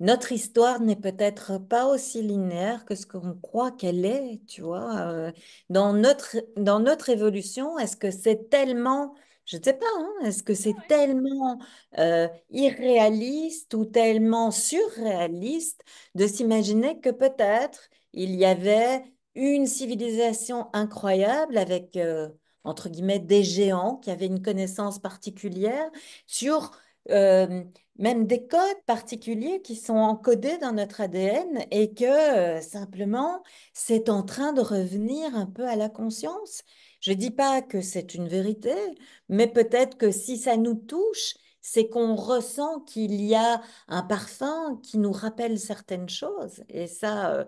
notre histoire n'est peut-être pas aussi linéaire que ce qu'on croit qu'elle est, tu vois. Dans notre évolution, est-ce que c'est tellement, je ne sais pas, hein, est-ce que c'est Ouais. tellement irréaliste ou tellement surréaliste de s'imaginer que peut-être il y avait une civilisation incroyable avec, entre guillemets, des géants qui avaient une connaissance particulière sur... euh, même des codes particuliers qui sont encodés dans notre ADN et que simplement c'est en train de revenir un peu à la conscience. Je ne dis pas que c'est une vérité, mais peut-être que si ça nous touche, c'est qu'on ressent qu'il y a un parfum qui nous rappelle certaines choses. Et ça,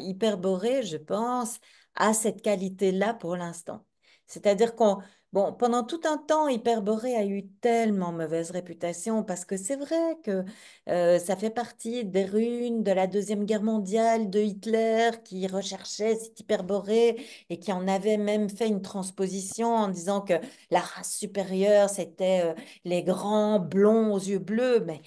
Hyperborée, je pense, a cette qualité-là pour l'instant. C'est-à-dire qu'on Bon, pendant tout un temps, Hyperborée a eu tellement mauvaise réputation parce que c'est vrai que ça fait partie des runes de la Deuxième Guerre mondiale de Hitler qui recherchait cette Hyperborée et qui en avait même fait une transposition en disant que la race supérieure, c'était les grands blonds aux yeux bleus. Mais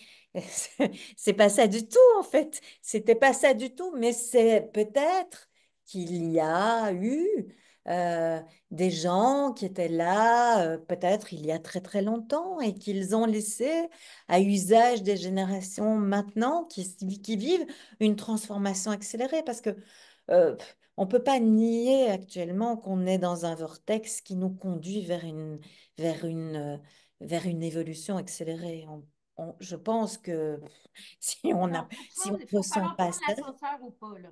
c'est pas ça du tout, en fait. C'était pas ça du tout, mais c'est peut-être qu'il y a eu... euh, des gens qui étaient là, peut-être il y a très très longtemps, et qu'ils ont laissé à usage des générations maintenant qui vivent une transformation accélérée. Parce que on ne peut pas nier actuellement qu'on est dans un vortex qui nous conduit vers une, euh, vers une évolution accélérée. Je pense que si on a, Alors, si on il ne va ressent falloir pas prendre ça, l'ascenseur ou pas, là.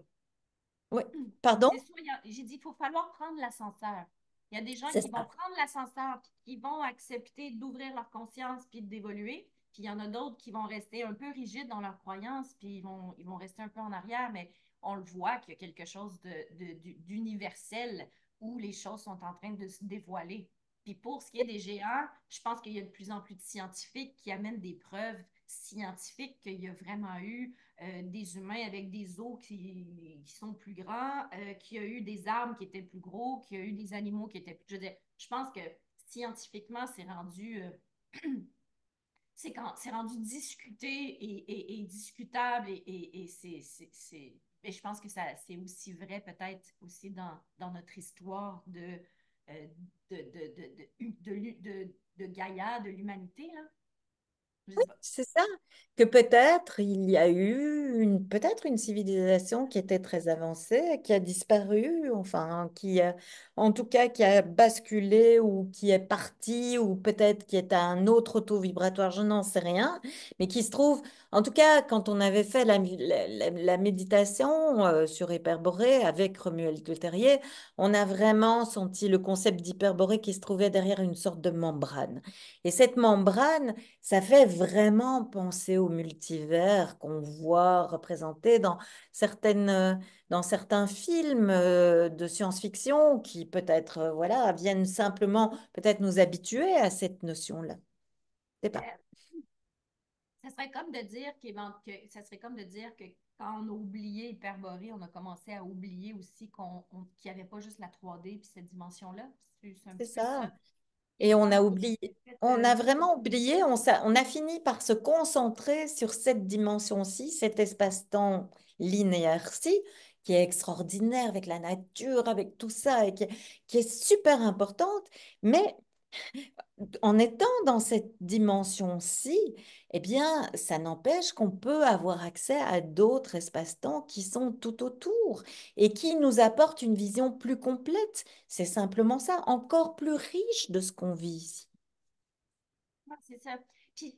oui, pardon? C'est sûr, j'ai dit, il faut falloir prendre l'ascenseur. Il y a des gens C'est qui vont ça. prendre l'ascenseur, puis qui vont accepter d'ouvrir leur conscience puis d'évoluer. Puis il y en a d'autres qui vont rester un peu rigides dans leurs croyances, puis ils vont rester un peu en arrière, mais on le voit qu'il y a quelque chose d'universel où les choses sont en train de se dévoiler. Puis pour ce qui est des géants, je pense qu'il y a de plus en plus de scientifiques qui amènent des preuves scientifiques qu'il y a vraiment eu des humains avec des os qui sont plus grands, qu'il y a eu des arbres qui étaient plus gros, qu'il y a eu des animaux qui étaient plus... Je veux dire, je pense que scientifiquement, c'est rendu... c'est rendu discuté et discutable et je pense que ça c'est aussi vrai peut-être aussi dans notre histoire euh, de Gaïa, de l'humanité, là. Je sais pas. C'est ça, que peut-être il y a eu peut-être une civilisation qui était très avancée, qui a disparu, enfin, en tout cas, qui a basculé ou qui est partie ou peut-être qui est à un autre taux vibratoire, je n'en sais rien, mais qui se trouve, en tout cas, quand on avait fait la méditation sur Hyperborée avec Romuald Le Terrier, on a vraiment senti le concept d'Hyperborée qui se trouvait derrière une sorte de membrane. Et cette membrane, ça fait vraiment penser au multivers qu'on voit représenté dans certains films de science-fiction qui peut-être voilà, viennent simplement peut-être nous habituer à cette notion-là. Je sais pas. Ben, ça serait comme de dire ça serait comme de dire que quand on a oublié Hyperborée, on a commencé à oublier aussi qu'il n'y avait pas juste la 3D puis cette dimension-là. C'est un C'est petit peu ça. ça. Et Et on a quand oublié, on a fait, on a vraiment oublié, on a fini par se concentrer sur cette dimension-ci, cet espace-temps linéaire-ci, qui est extraordinaire avec la nature, avec tout ça, et qui est super importante. Mais en étant dans cette dimension-ci, eh bien, ça n'empêche qu'on peut avoir accès à d'autres espaces-temps qui sont tout autour et qui nous apportent une vision plus complète. C'est simplement ça, encore plus riche de ce qu'on vit ici. ouais, c'est ça. Puis,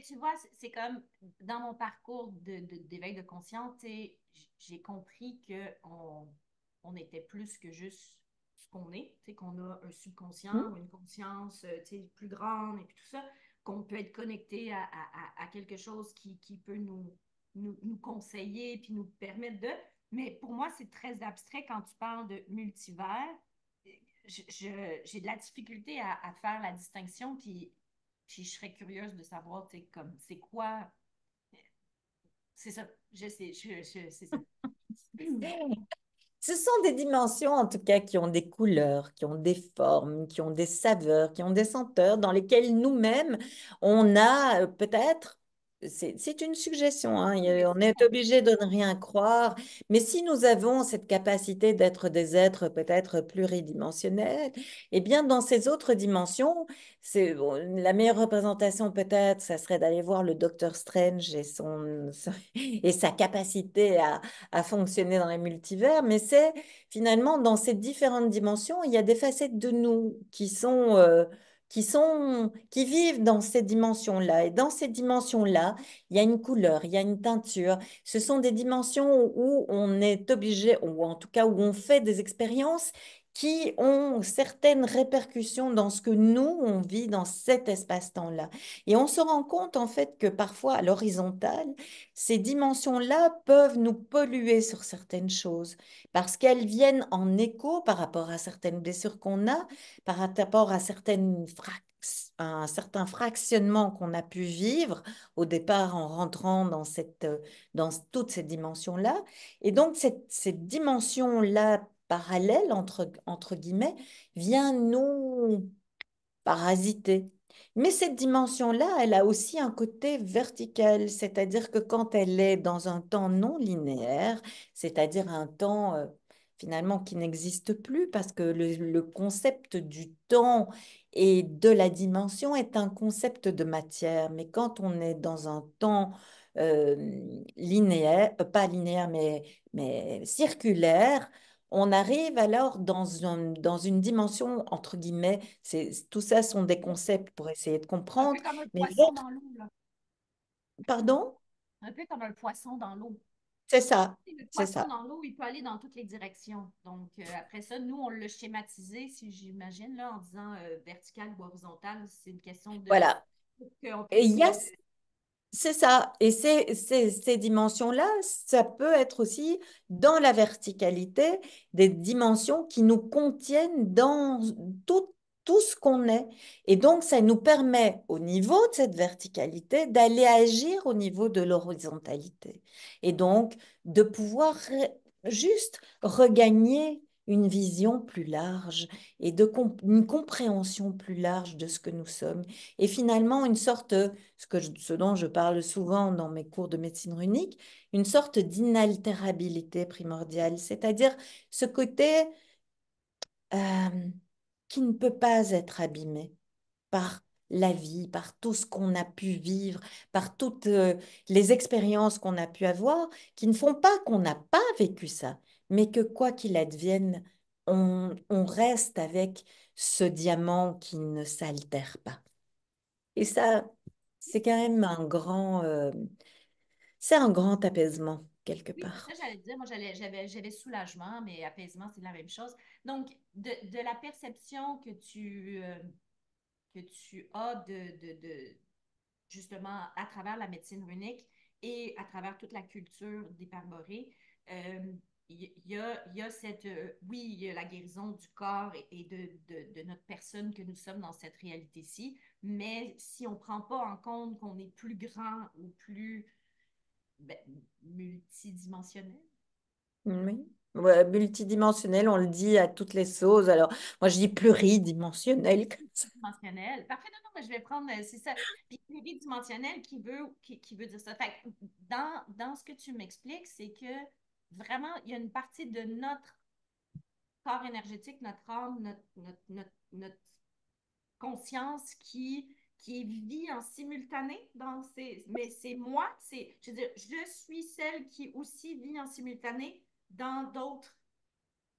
tu vois, c'est comme dans mon parcours d'éveil de conscience, tu sais, j'ai compris on était plus que juste ce qu'on est, tu sais, qu'on a un subconscient ou une conscience, tu sais, plus grande et puis tout ça, qu'on peut être connecté à quelque chose qui peut nous conseiller puis nous permettre de. Mais pour moi, c'est très abstrait quand tu parles de multivers. J'ai de la difficulté à faire la distinction, puis je serais curieuse de savoir, tu sais, comme, c'est quoi. C'est ça. C'est ça. Ce sont des dimensions, en tout cas, qui ont des couleurs, qui ont des formes, qui ont des saveurs, qui ont des senteurs, dans lesquelles nous-mêmes, on a peut-être c'est une suggestion, hein. On est Suggestion. obligé de ne rien croire, mais si nous avons cette capacité d'être des êtres peut-être pluridimensionnels, eh bien, dans ces autres dimensions, c'est bon, la meilleure représentation peut-être, ça serait d'aller voir le Docteur Strange et et sa capacité à fonctionner dans les multivers, mais c'est finalement dans ces différentes dimensions, il y a des facettes de nous qui vivent dans ces dimensions-là. Et dans ces dimensions-là, il y a une couleur, il y a une teinture. Ce sont des dimensions où on est obligé, ou en tout cas où on fait des expériences qui ont certaines répercussions dans ce que nous, on vit dans cet espace-temps-là. Et on se rend compte en fait que parfois, à l'horizontale, ces dimensions-là peuvent nous polluer sur certaines choses parce qu'elles viennent en écho par rapport à certaines blessures qu'on a, par rapport à un certain fractionnement qu'on a pu vivre au départ en rentrant dans toutes ces dimensions-là. Et donc, cette dimension-là parallèle, entre guillemets, vient nous parasiter. Mais cette dimension-là, elle a aussi un côté vertical, c'est-à-dire que quand elle est dans un temps non linéaire, c'est-à-dire un temps finalement qui n'existe plus, parce que le concept du temps et de la dimension est un concept de matière. Mais quand on est dans un temps linéaire, pas linéaire, mais circulaire, on arrive alors dans une dimension, entre guillemets, tout ça sont des concepts pour essayer de Un peu comprendre, comme un mais poisson l'autre, dans l'eau, là. pardon, Un peu comme un poisson dans l'eau. c'est ça, Le c'est poisson ça. dans l'eau, il peut aller dans toutes les directions. Donc, après ça, nous, on l'a schématisé, si j'imagine, là, en disant vertical ou horizontal. C'est une question de Voilà. pour qu'on Et puisse. c'est ça. Et ces dimensions-là, ça peut être aussi dans la verticalité des dimensions qui nous contiennent dans tout, tout ce qu'on est. Et donc, ça nous permet, au niveau de cette verticalité, d'aller agir au niveau de l'horizontalité. Et donc, de pouvoir juste regagner une vision plus large et une compréhension plus large de ce que nous sommes. Et finalement, une sorte ce dont je parle souvent dans mes cours de médecine runique, une sorte d'inaltérabilité primordiale, c'est-à-dire ce côté euh, qui ne peut pas être abîmé par la vie, par tout ce qu'on a pu vivre, par toutes les expériences qu'on a pu avoir, qui ne font pas qu'on n'a pas vécu ça, mais que quoi qu'il advienne, on reste avec ce diamant qui ne s'altère pas. Et ça, c'est quand même c'est un grand apaisement quelque Oui, c'est ça, part. j'allais dire. Moi, j'avais soulagement, mais apaisement, c'est la même chose. Donc, de la perception que tu as justement, à travers la médecine runique et à travers toute la culture d'Hyperborée, il y a cette, oui, il y a la guérison du corps et de notre personne que nous sommes dans cette réalité-ci, mais si on ne prend pas en compte qu'on est plus grand ou plus ben, multidimensionnel. Oui. Ouais, multidimensionnel, on le dit à toutes les sauces. Alors, moi, je dis pluridimensionnel comme ça. Multidimensionnel. Parfait, non, non, mais je vais prendre, c'est ça. Puis pluridimensionnel qui veut dire ça. Fait que dans ce que tu m'expliques, c'est que vraiment, il y a une partie de notre corps énergétique, notre âme, notre conscience qui vit en simultané dans ces. Mais c'est moi, je veux dire, je suis celle qui aussi vit en simultané dans d'autres.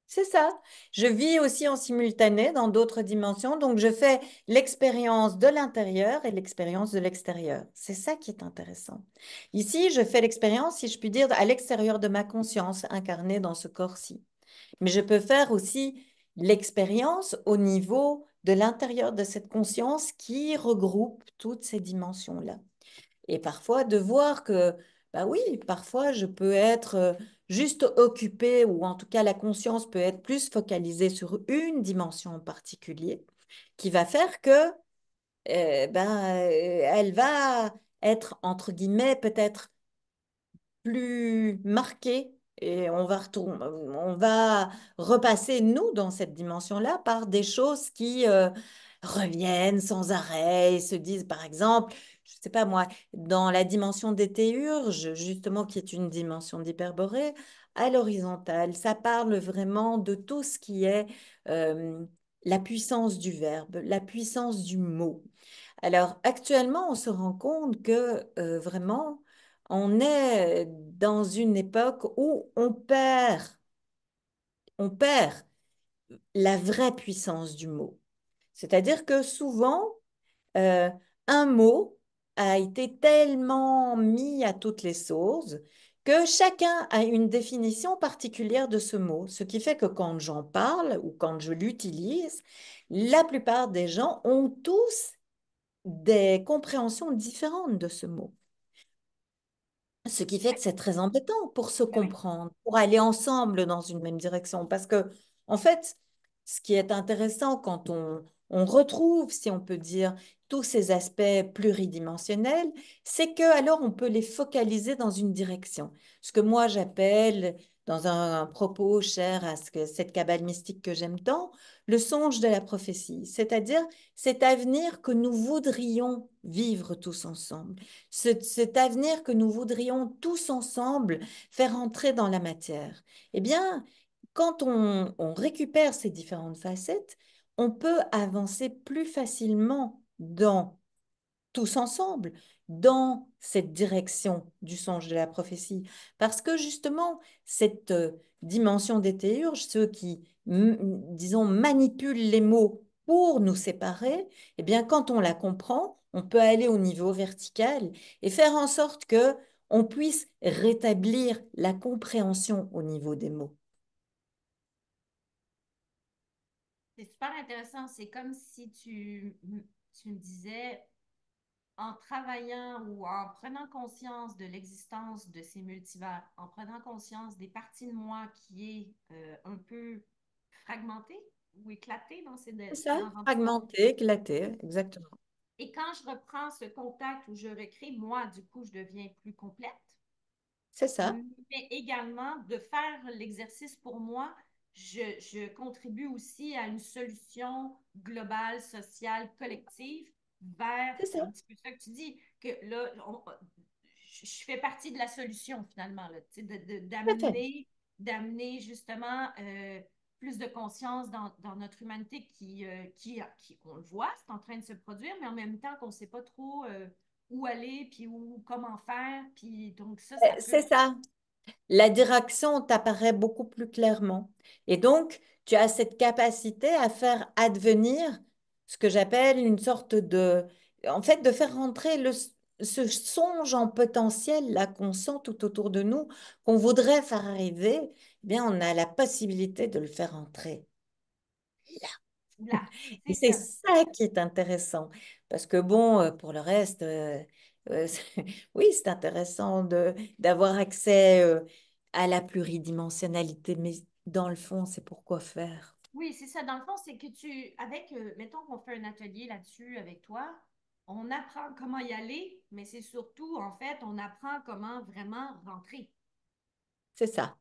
C'est ça. Je vis aussi en simultané dans d'autres dimensions, donc je fais l'expérience de l'intérieur et l'expérience de l'extérieur. C'est ça qui est intéressant. Ici, je fais l'expérience, si je puis dire, à l'extérieur de ma conscience incarnée dans ce corps-ci. Mais je peux faire aussi l'expérience au niveau de l'intérieur de cette conscience qui regroupe toutes ces dimensions-là. Et parfois de voir que, bah oui, parfois je peux être juste occupée ou en tout cas la conscience peut être plus focalisée sur une dimension en particulier qui va faire que, elle va être entre guillemets peut-être plus marqué et on va repasser, nous, dans cette dimension-là, par des choses qui reviennent sans arrêt et se disent, par exemple, je sais pas moi, dans la dimension des théurges, justement, qui est une dimension d'hyperborée, à l'horizontale, ça parle vraiment de tout ce qui est euh, la puissance du verbe, la puissance du mot. Alors, actuellement, on se rend compte que vraiment, on est dans une époque où on perd la vraie puissance du mot. C'est-à-dire que souvent, euh, un mot a été tellement mis à toutes les sources que chacun a une définition particulière de ce mot, ce qui fait que quand j'en parle ou quand je l'utilise, la plupart des gens ont tous des compréhensions différentes de ce mot. Ce qui fait Ouais, que c'est très embêtant pour se ben oui. comprendre, pour aller ensemble dans une même direction. Parce que, en fait, ce qui est intéressant quand on retrouve, si on peut dire, tous ces aspects pluridimensionnels, c'est que alors on peut les focaliser dans une direction. Ce que moi j'appelle, dans un propos cher à cette cabale mystique que j'aime tant, le songe de la prophétie, c'est-à-dire cet avenir que nous voudrions vivre tous ensemble, cet avenir que nous voudrions tous ensemble faire entrer dans la matière. Eh bien, quand on récupère ces différentes facettes, on peut avancer plus facilement tous ensemble dans cette direction du songe de la prophétie. Parce que justement, cette dimension des théurges, ceux qui, disons, manipulent les mots pour nous séparer, eh bien, quand on la comprend, on peut aller au niveau vertical et faire en sorte que on puisse rétablir la compréhension au niveau des mots. C'est super intéressant. C'est comme si tu me disais, en travaillant ou en prenant conscience de l'existence de ces multivers, en prenant conscience des parties de moi qui est un peu fragmentée ou éclatée dans ces C'est ça, différentes entités. fragmenté, éclaté, exactement. Et quand je reprends ce contact où je recrée, moi, du coup, je deviens plus complète, C'est ça, mais également de faire l'exercice pour moi, je contribue aussi à une solution globale, sociale, collective vers, c'est c'est ça, un petit peu ça que tu dis, que là, je fais partie de la solution finalement, là, tout à fait. d'amener justement plus de conscience dans notre humanité on le voit, c'est en train de se produire, mais en même temps qu'on ne sait pas trop où aller, puis où, comment faire, puis donc ça peut C'est ça. La direction t'apparaît beaucoup plus clairement. Et donc, tu as cette capacité à faire advenir ce que j'appelle une sorte en fait, de faire rentrer ce songe en potentiel là qu'on sent tout autour de nous, qu'on voudrait faire arriver. Eh bien, on a la possibilité de le faire entrer. là, Et c'est c'est ça. ça qui est intéressant. Parce que bon, pour le reste, oui, c'est intéressant d'avoir accès à la pluridimensionnalité, mais dans le fond, c'est pourquoi faire. Oui, c'est ça. Dans le fond, c'est que mettons qu'on fait un atelier là-dessus avec toi, on apprend comment y aller, mais c'est surtout, en fait, on apprend comment vraiment rentrer. C'est ça.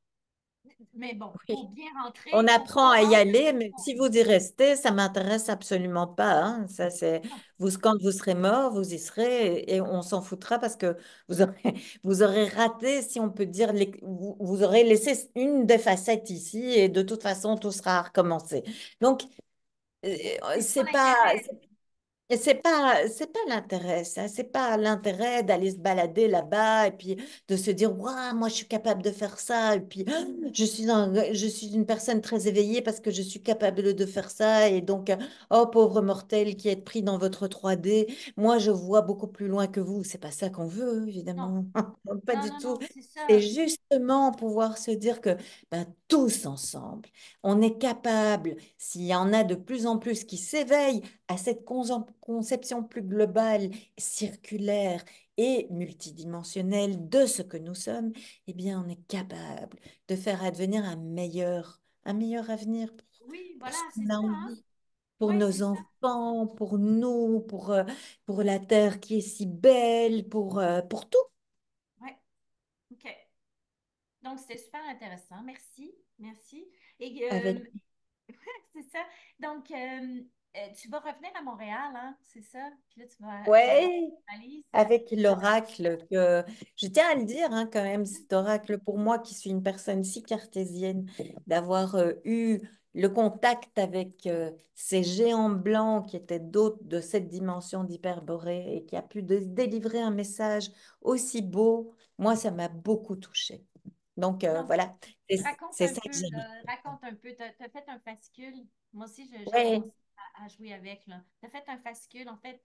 Mais bon, pour Oui. bien On rentrer, il faut apprend qu'on à y rentre aller, le mais si vous fond. y restez, ça m'intéresse absolument pas, hein. Ça, c'est Non, vous quand vous serez mort, vous y serez et on s'en foutra parce que vous aurez, vous aurez raté, si on peut dire, vous aurez laissé une des facettes ici et de toute façon, tout sera à recommencer. Donc, c'est pas c'est pas, l'intérêt. et c'est pas l'intérêt, ça. C'est pas l'intérêt d'aller se balader là-bas et puis de se dire, waouh, moi, je suis capable de faire ça. Et puis, ah, je suis une personne très éveillée parce que je suis capable de faire ça. Et donc, oh, pauvre mortel qui êtes pris dans votre 3D, moi, je vois beaucoup plus loin que vous. C'est pas ça qu'on veut, Non, évidemment. Pas non, du non, tout. non, c'est C'est ça. justement pouvoir se dire que ben, tous ensemble, on est capable, s'il y en a de plus en plus qui s'éveillent, à cette conception plus globale, circulaire et multidimensionnelle de ce que nous sommes, eh bien, on est capable de faire advenir un meilleur avenir Oui, pour voilà, ce c'est qu'on a ça, hein? envie, pour Oui, nos c'est ça. enfants, pour nous, pour la terre qui est si belle, pour tout. Oui, OK. Donc, c'était super intéressant. Merci, merci. Et Avec... c'est ça. Donc, tu vas revenir à Montréal, hein, c'est ça? Puis là, tu vas rentrer Ouais, à Alice. avec Ça- l'oracle que je tiens à le dire hein, quand même, cet oracle pour moi qui suis une personne si cartésienne, d'avoir eu le contact avec ces géants blancs qui étaient d'autres de cette dimension d'Hyperborée et qui a pu délivrer un message aussi beau, moi ça m'a beaucoup touchée. Donc Donc, voilà, raconte c'est un ça que peu, j'aime. là, raconte un peu. T'as fait un fascicule. Moi aussi, j'ai Ouais, commencé à jouer avec, là. T'as fait un fascicule. En fait,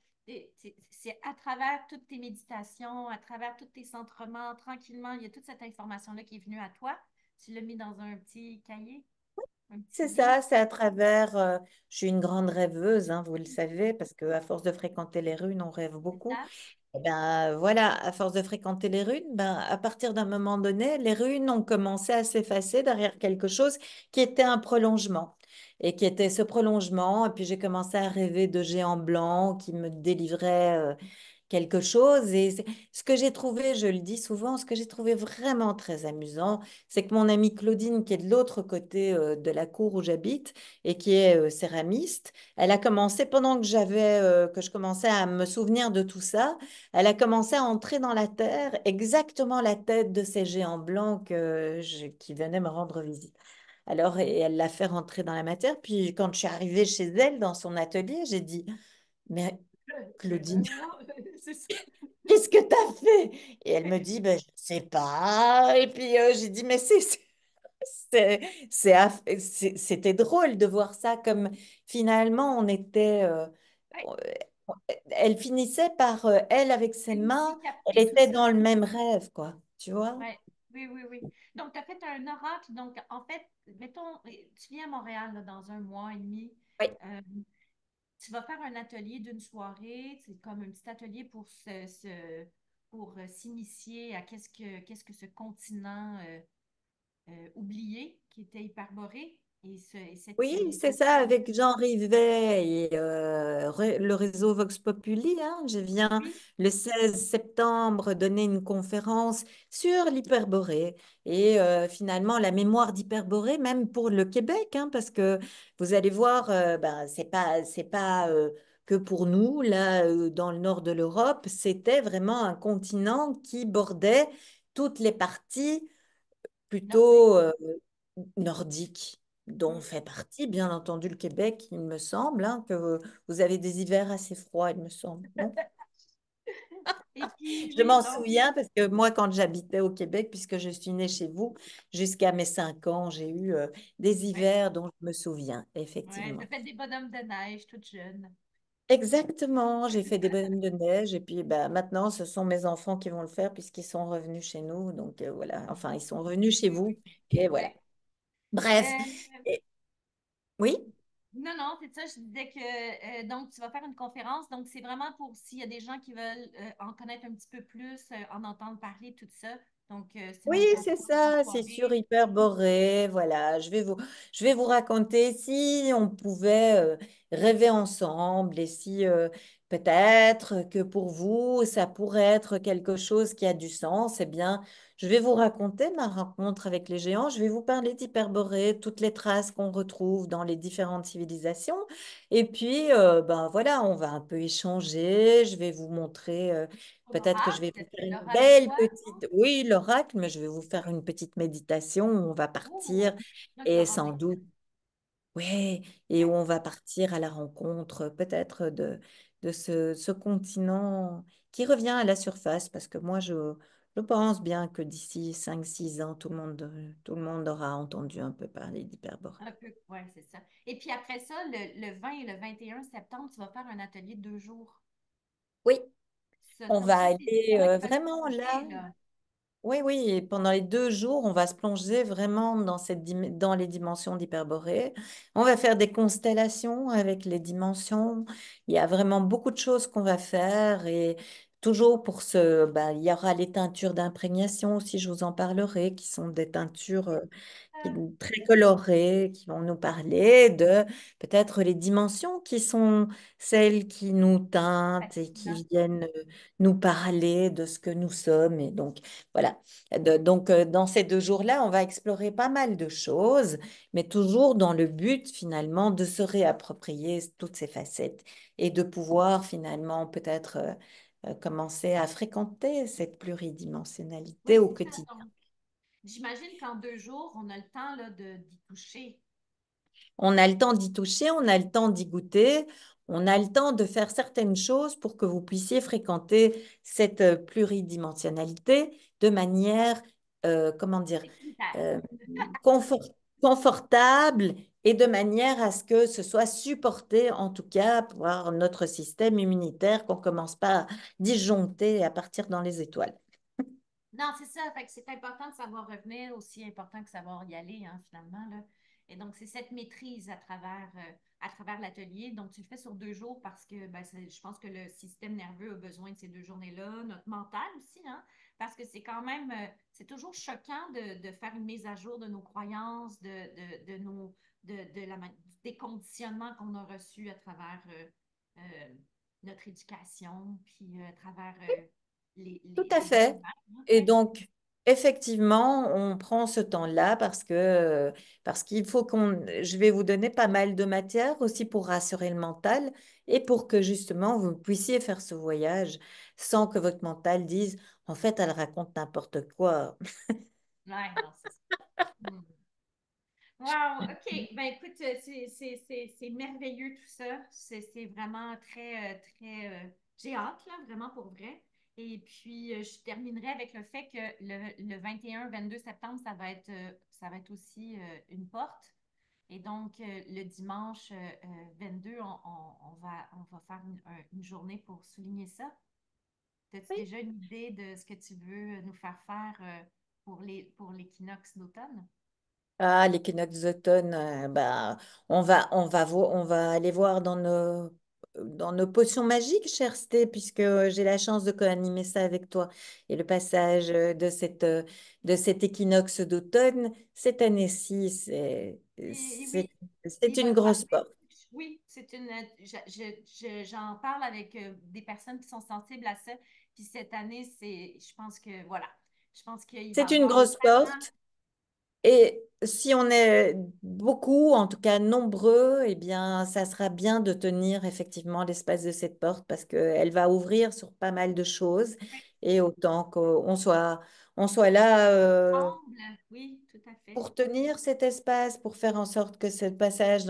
c'est à travers toutes tes méditations, à travers tous tes centrements, tranquillement, il y a toute cette information-là qui est venue à toi. Tu l'as mis dans un petit cahier, un petit c'est livre, ça, c'est à travers. Je suis une grande rêveuse, hein, vous le savez, parce qu'à force de fréquenter les runes, on rêve c'est beaucoup. ça? Eh ben, voilà, à force de fréquenter les runes, ben, à partir d'un moment donné, les runes ont commencé à s'effacer derrière quelque chose qui était un prolongement. Et qui était ce prolongement. Et puis j'ai commencé à rêver de géants blancs qui me délivraient quelque chose. Et ce que j'ai trouvé, je le dis souvent, ce que j'ai trouvé vraiment très amusant, c'est que mon amie Claudine, qui est de l'autre côté de la cour où j'habite et qui est céramiste, elle a commencé, pendant que je commençais à me souvenir de tout ça, elle a commencé à entrer dans la terre, exactement la tête de ces géants blancs qui venaient me rendre visite. Alors, et elle l'a fait rentrer dans la matière. Puis, quand je suis arrivée chez elle, dans son atelier, j'ai dit, mais Ben Claudine, voyons, c'est ça. qu'est-ce que tu as fait? Et elle me dit, ben, je ne sais pas. Et puis, j'ai dit, mais c'est, c'était drôle de voir ça comme finalement, Ouais, on- elle finissait par, elle, avec ses elle aussi mains, elle capter tout était ça. dans le même rêve, quoi. Tu vois? Ouais. Oui, oui, oui. Donc, tu as fait un oracle. Donc, en fait, mettons, tu viens à Montréal là, dans un mois et demi. Oui. euh, Tu vas faire un atelier d'une soirée. C'est comme un petit atelier pour pour s'initier à qu'est-ce que ce continent oublié qui était Hyperborée et cette Oui, c'est ça, civilisation. avec Jean Rivet et le réseau Vox Populi. Hein. Je viens Oui, le 16 septembre donner une conférence sur l'Hyperborée et finalement la mémoire d'Hyperborée, même pour le Québec, hein, parce que vous allez voir, ben, c'est pas que pour nous, là, dans le nord de l'Europe, c'était vraiment un continent qui bordait toutes les parties nordique. plutôt nordique, dont Mm. fait partie, bien entendu, le Québec, il me semble, hein, que vous avez des hivers assez froids, il me semble, non? Et puis, Je oui, m'en donc, souviens parce que moi, quand j'habitais au Québec, puisque je suis née chez vous, jusqu'à mes 5 ans, j'ai eu des ouais, hivers dont je me souviens, ouais, tu as effectivement. fait des bonhommes de neige toute jeune. Exactement, j'ai fait des bonhommes de neige et puis bah, maintenant, ce sont mes enfants qui vont le faire puisqu'ils sont revenus chez nous. Donc voilà, enfin, ils sont revenus chez Oui, oui. vous et voilà. Ouais. Bref, Euh, et- oui. non, non, c'est ça. Je disais que donc tu vas faire une conférence. Donc, c'est vraiment pour s'il y a des gens qui veulent en connaître un petit peu plus, en entendre parler, tout ça. Donc, c'est Oui, une c'est conférence d'une ça, c'est sur soirée. Hyperborée. Voilà, je vais vous raconter si on pouvait rêver ensemble et si peut-être que pour vous, ça pourrait être quelque chose qui a du sens. Eh bien, je vais vous raconter ma rencontre avec les géants. Je vais vous parler d'Hyperborée, toutes les traces qu'on retrouve dans les différentes civilisations. Et puis, ben voilà, on va un peu échanger. Je vais vous montrer. Peut-être que je vais vous faire une L'oracle de belle quoi? petite, oui, l'oracle, mais je vais vous faire une petite méditation où on va Oh, partir et d'accord, sans impeccable. doute, oui, et où Ouais. on va partir à la rencontre peut-être de ce continent qui revient à la surface parce que moi, je pense bien que d'ici 5 6 ans, tout le monde aura entendu un peu parler d'Hyperborée. Un peu, ouais, c'est ça. Et puis après ça, le 20 et le 21 septembre, tu vas faire un atelier 2 jours. Oui, on Donc va ça, c'est aller là qui va te vraiment là. plonger, là. Oui, oui, et pendant les 2 jours, on va se plonger vraiment dans dans les dimensions d'Hyperborée. On va faire des constellations avec les dimensions. Il y a vraiment beaucoup de choses qu'on va faire et toujours pour ce, ben, il y aura les teintures d'imprégnation aussi, je vous en parlerai, qui sont des teintures très colorées, qui vont nous parler de peut-être les dimensions qui sont celles qui nous teintent et qui Fascinant. viennent nous parler de ce que nous sommes. Et donc, voilà. Donc, dans ces 2 jours-là, on va explorer pas mal de choses, mais toujours dans le but finalement de se réapproprier toutes ces facettes et de pouvoir finalement peut-être commencer à fréquenter cette Oui, pluridimensionnalité au c'est ça. quotidien. Donc, j'imagine qu'en 2 jours, on a le temps là, d'y toucher. On a le temps d'y toucher, on a le temps d'y goûter, on a le temps de faire certaines choses pour que vous puissiez fréquenter cette pluridimensionnalité de manière, comment dire, Sécuritaire. euh, confort- confortable et de manière à ce que ce soit supporté, en tout cas, par notre système immunitaire, qu'on ne commence pas à disjoncter et à partir dans les étoiles. Non, c'est ça. Fait que c'est important de savoir revenir, aussi important que savoir y aller, hein, finalement, là. Et donc, c'est cette maîtrise à travers l'atelier. Donc, tu le fais sur 2 jours parce que ben, je pense que le système nerveux a besoin de ces 2 journées-là, notre mental aussi, hein, parce que c'est quand même, c'est toujours choquant de faire une mise à jour de nos croyances, de nos, des conditionnements qu'on a reçus à travers euh, notre éducation, puis à travers Tout à les fait. événements, hein. Et Ouais. donc, effectivement, on prend ce temps-là parce qu'il faut qu'on. Je vais vous donner pas mal de matière aussi pour rassurer le mental et pour que justement vous puissiez faire ce voyage sans que votre mental dise, en fait, elle raconte n'importe quoi. Ouais, non, c'est ça. Hmm. Wow, OK. Ben écoute, c'est merveilleux tout ça. C'est vraiment j'ai hâte, là, vraiment pour vrai. Et puis, je terminerai avec le fait que le 21-22 septembre, ça va être aussi une porte. Et donc, le dimanche 22, on va faire une journée pour souligner ça. As-tu Oui. déjà une idée de ce que tu veux nous faire faire pour l'équinoxe d'automne? Ah, l'équinoxe d'automne, bah, on va aller voir dans nos potions magiques, cher Sté, puisque j'ai la chance de co-animer ça avec toi. Et le passage de cet équinoxe d'automne, cette année-ci, Et c'est, oui, c'est il va une se grosse passer. porte. Oui, c'est une. J'en parle avec des personnes qui sont sensibles à ça. Puis cette année, je pense que, voilà, je pense qu'il va y C'est une avoir grosse vraiment. porte. Et si on est beaucoup, en tout cas nombreux, eh bien, ça sera bien de tenir effectivement l'espace de cette porte parce qu'elle va ouvrir sur pas mal de choses Oui, et autant on soit là ensemble, oui, tout à fait. pour tenir cet espace, pour faire en sorte que ce passage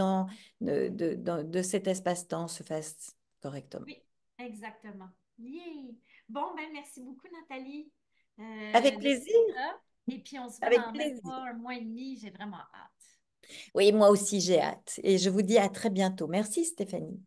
de cet espace-temps se fasse correctement. Oui, exactement. Yeah. Bon, ben merci beaucoup, Nathalie, Avec de tout plaisir, ça. Et puis, on se voit avec dans même plaisir. pas un mois et demi. J'ai vraiment hâte. Oui, moi aussi j'ai hâte et je vous dis à très bientôt. Merci Stéphanie.